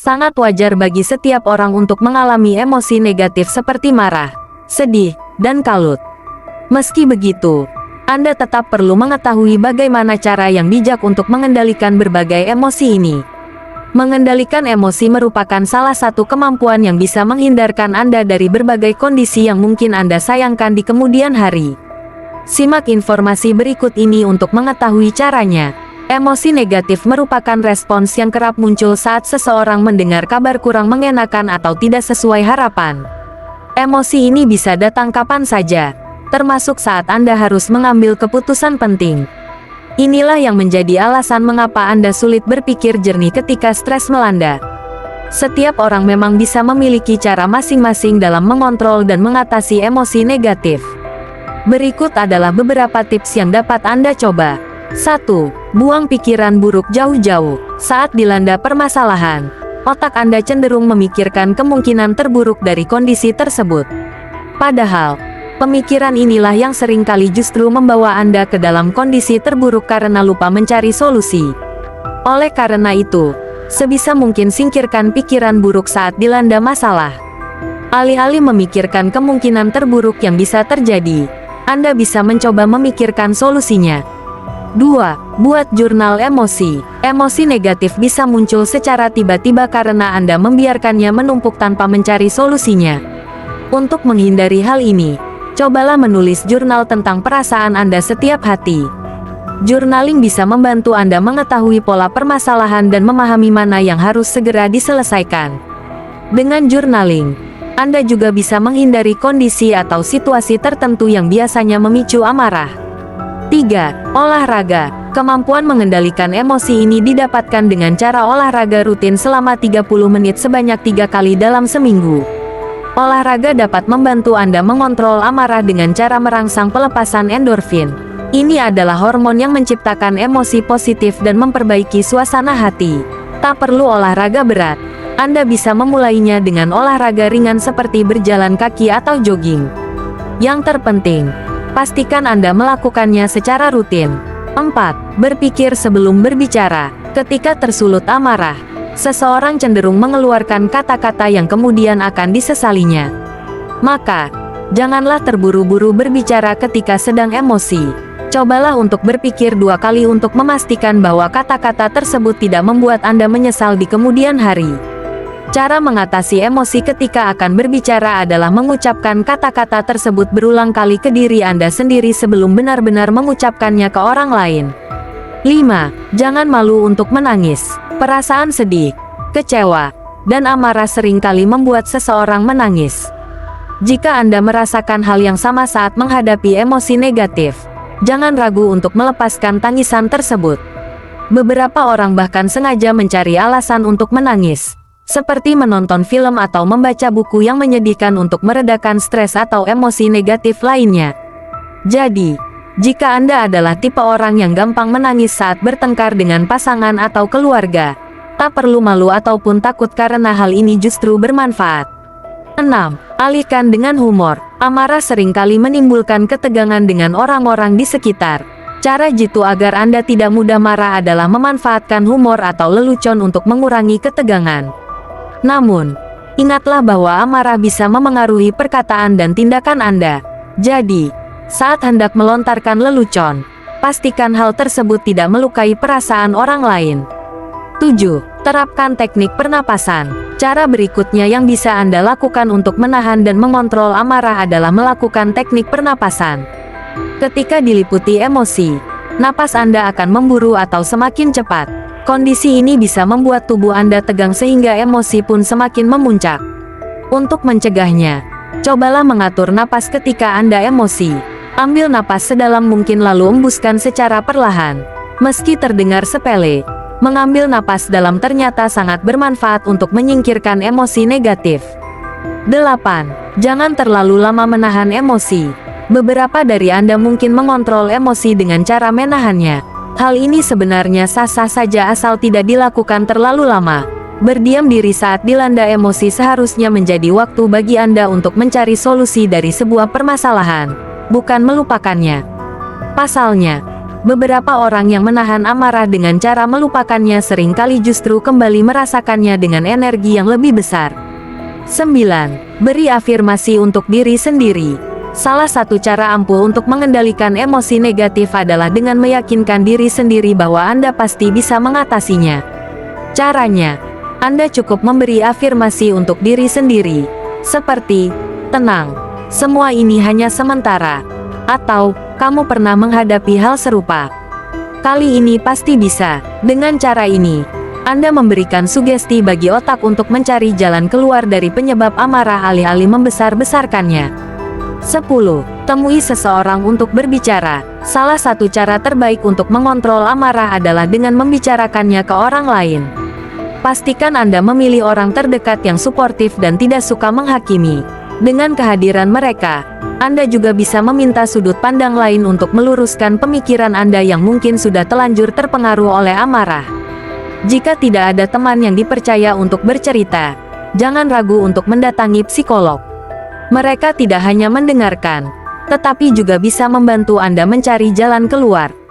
Sangat wajar bagi setiap orang untuk mengalami emosi negatif seperti marah, sedih, dan kalut. Meski begitu, Anda tetap perlu mengetahui bagaimana cara yang bijak untuk mengendalikan berbagai emosi ini. Mengendalikan emosi merupakan salah satu kemampuan yang bisa menghindarkan Anda dari berbagai kondisi yang mungkin Anda sayangkan di kemudian hari. Simak informasi berikut ini untuk mengetahui caranya. Emosi negatif merupakan respons yang kerap muncul saat seseorang mendengar kabar kurang mengenakan atau tidak sesuai harapan. Emosi ini bisa datang kapan saja, termasuk saat Anda harus mengambil keputusan penting. Inilah yang menjadi alasan mengapa Anda sulit berpikir jernih ketika stres melanda. Setiap orang memang bisa memiliki cara masing-masing dalam mengontrol dan mengatasi emosi negatif. Berikut adalah beberapa tips yang dapat Anda coba. 1. Buang pikiran buruk jauh-jauh. Saat dilanda permasalahan, otak Anda cenderung memikirkan kemungkinan terburuk dari kondisi tersebut. Padahal, pemikiran inilah yang seringkali justru membawa Anda ke dalam kondisi terburuk karena lupa mencari solusi. Oleh karena itu, sebisa mungkin singkirkan pikiran buruk saat dilanda masalah. Alih-alih memikirkan kemungkinan terburuk yang bisa terjadi, Anda bisa mencoba memikirkan solusinya. 2. Buat jurnal emosi. Emosi negatif bisa muncul secara tiba-tiba karena Anda membiarkannya menumpuk tanpa mencari solusinya. Untuk menghindari hal ini, cobalah menulis jurnal tentang perasaan Anda setiap hati. Journaling bisa membantu Anda mengetahui pola permasalahan dan memahami mana yang harus segera diselesaikan. Dengan journaling, Anda juga bisa menghindari kondisi atau situasi tertentu yang biasanya memicu amarah. 3. Olahraga. Kemampuan mengendalikan emosi ini didapatkan dengan cara olahraga rutin selama 30 menit sebanyak 3 kali dalam seminggu. Olahraga dapat membantu Anda mengontrol amarah dengan cara merangsang pelepasan endorfin. Ini adalah hormon yang menciptakan emosi positif dan memperbaiki suasana hati. Tak perlu olahraga berat. Anda bisa memulainya dengan olahraga ringan seperti berjalan kaki atau jogging. Yang terpenting, pastikan Anda melakukannya secara rutin. 4. Berpikir sebelum berbicara. Ketika tersulut amarah, seseorang cenderung mengeluarkan kata-kata yang kemudian akan disesalinya. Maka, janganlah terburu-buru berbicara ketika sedang emosi. Cobalah untuk berpikir 2 kali untuk memastikan bahwa kata-kata tersebut tidak membuat Anda menyesal di kemudian hari. Cara mengatasi emosi ketika akan berbicara adalah mengucapkan kata-kata tersebut berulang kali ke diri Anda sendiri sebelum benar-benar mengucapkannya ke orang lain. 5. Jangan malu untuk menangis. Perasaan sedih, kecewa, dan amarah seringkali membuat seseorang menangis. Jika Anda merasakan hal yang sama saat menghadapi emosi negatif, jangan ragu untuk melepaskan tangisan tersebut. Beberapa orang bahkan sengaja mencari alasan untuk menangis, seperti menonton film atau membaca buku yang menyedihkan untuk meredakan stres atau emosi negatif lainnya. Jadi, jika Anda adalah tipe orang yang gampang menangis saat bertengkar dengan pasangan atau keluarga, tak perlu malu ataupun takut karena hal ini justru bermanfaat. 6. Alihkan dengan humor. Amarah seringkali menimbulkan ketegangan dengan orang-orang di sekitar. Cara jitu agar Anda tidak mudah marah adalah memanfaatkan humor atau lelucon untuk mengurangi ketegangan. Namun, ingatlah bahwa amarah bisa memengaruhi perkataan dan tindakan Anda. Jadi, saat hendak melontarkan lelucon, pastikan hal tersebut tidak melukai perasaan orang lain. 7. Terapkan teknik pernapasan. Cara berikutnya yang bisa Anda lakukan untuk menahan dan mengontrol amarah adalah melakukan teknik pernapasan. Ketika diliputi emosi, napas Anda akan memburu atau semakin cepat. Kondisi ini bisa membuat tubuh Anda tegang sehingga emosi pun semakin memuncak. Untuk mencegahnya, cobalah mengatur napas ketika Anda emosi. Ambil napas sedalam mungkin lalu embuskan secara perlahan. Meski terdengar sepele, mengambil napas dalam ternyata sangat bermanfaat untuk menyingkirkan emosi negatif. 8. Jangan terlalu lama menahan emosi. Beberapa dari Anda mungkin mengontrol emosi dengan cara menahannya. Hal ini sebenarnya sah-sah saja asal tidak dilakukan terlalu lama. Berdiam diri saat dilanda emosi seharusnya menjadi waktu bagi Anda untuk mencari solusi dari sebuah permasalahan, bukan melupakannya. Pasalnya, beberapa orang yang menahan amarah dengan cara melupakannya seringkali justru kembali merasakannya dengan energi yang lebih besar. 9. Beri afirmasi untuk diri sendiri. Salah satu cara ampuh untuk mengendalikan emosi negatif adalah dengan meyakinkan diri sendiri bahwa Anda pasti bisa mengatasinya. Caranya, Anda cukup memberi afirmasi untuk diri sendiri, seperti, "Tenang, semua ini hanya sementara," atau, "Kamu pernah menghadapi hal serupa. Kali ini pasti bisa." Dengan cara ini, Anda memberikan sugesti bagi otak untuk mencari jalan keluar dari penyebab amarah alih-alih membesar-besarkannya. 10. Temui seseorang untuk berbicara. Salah satu cara terbaik untuk mengontrol amarah adalah dengan membicarakannya ke orang lain. Pastikan Anda memilih orang terdekat yang suportif dan tidak suka menghakimi. Dengan kehadiran mereka, Anda juga bisa meminta sudut pandang lain untuk meluruskan pemikiran Anda yang mungkin sudah telanjur terpengaruh oleh amarah. Jika tidak ada teman yang dipercaya untuk bercerita, jangan ragu untuk mendatangi psikolog. Mereka tidak hanya mendengarkan, tetapi juga bisa membantu Anda mencari jalan keluar.